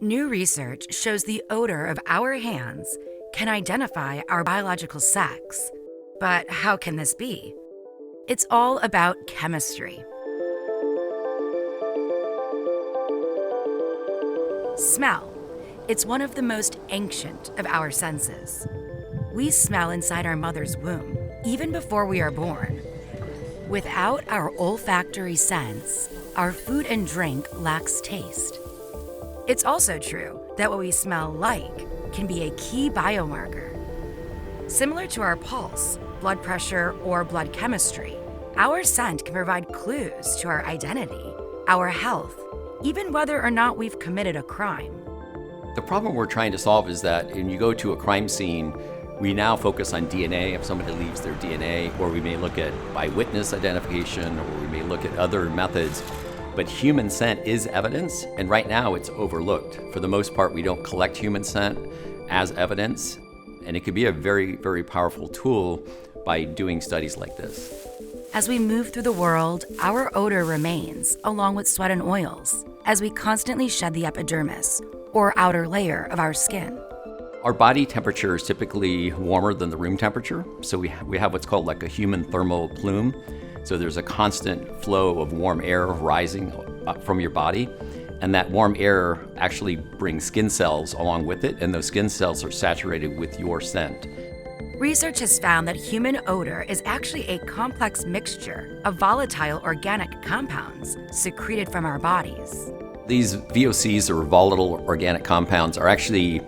New research shows the odor of our hands can identify our biological sex. But how can this be? It's all about chemistry. Smell. It's one of the most ancient of our senses. We smell inside our mother's womb, even before we are born. Without our olfactory sense, our food and drink lacks taste. It's also true that what we smell like can be a key biomarker. Similar to our pulse, blood pressure, or blood chemistry, our scent can provide clues to our identity, our health, even whether or not we've committed a crime. The problem we're trying to solve is that when you go to a crime scene, we now focus on DNA, if somebody leaves their DNA, or we may look at eyewitness identification, or we may look at other methods. But human scent is evidence, and right now it's overlooked. For the most part, we don't collect human scent as evidence, and it could be a very, very powerful tool by doing studies like this. As we move through the world, our odor remains, along with sweat and oils, as we constantly shed the epidermis, or outer layer of our skin. Our body temperature is typically warmer than the room temperature, so we have what's called like a human thermal plume. So there's a constant flow of warm air rising up from your body, and that warm air actually brings skin cells along with it, and those skin cells are saturated with your scent. Research has found that human odor is actually a complex mixture of volatile organic compounds secreted from our bodies. These VOCs, or volatile organic compounds, are actually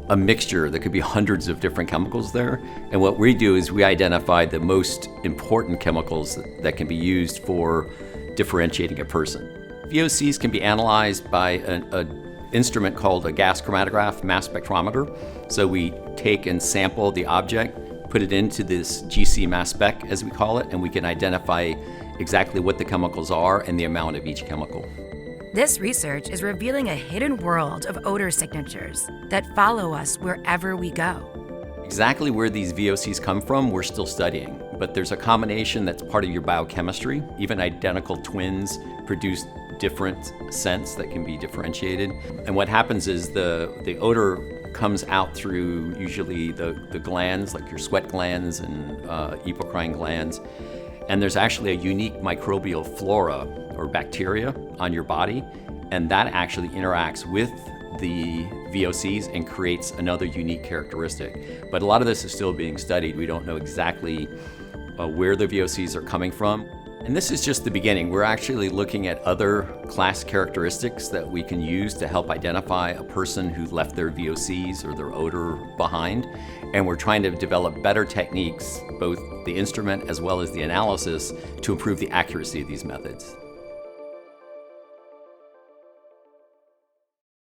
a mixture. There could be hundreds of different chemicals there. And what we do is we identify the most important chemicals that can be used for differentiating a person. VOCs can be analyzed by an instrument called a gas chromatograph mass spectrometer. So we take and sample the object, put it into this GC mass spec, as we call it, and we can identify exactly what the chemicals are and the amount of each chemical. This research is revealing a hidden world of odor signatures that follow us wherever we go. Exactly where these VOCs come from, we're still studying, but there's a combination that's part of your biochemistry. Even identical twins produce different scents that can be differentiated. And what happens is the odor comes out through usually the glands, like your sweat glands and apocrine glands. And there's actually a unique microbial flora or bacteria on your body, and that actually interacts with the VOCs and creates another unique characteristic. But a lot of this is still being studied. We don't know exactly where the VOCs are coming from. And this is just the beginning. We're actually looking at other class characteristics that we can use to help identify a person who left their VOCs or their odor behind. And we're trying to develop better techniques, both the instrument as well as the analysis, to improve the accuracy of these methods.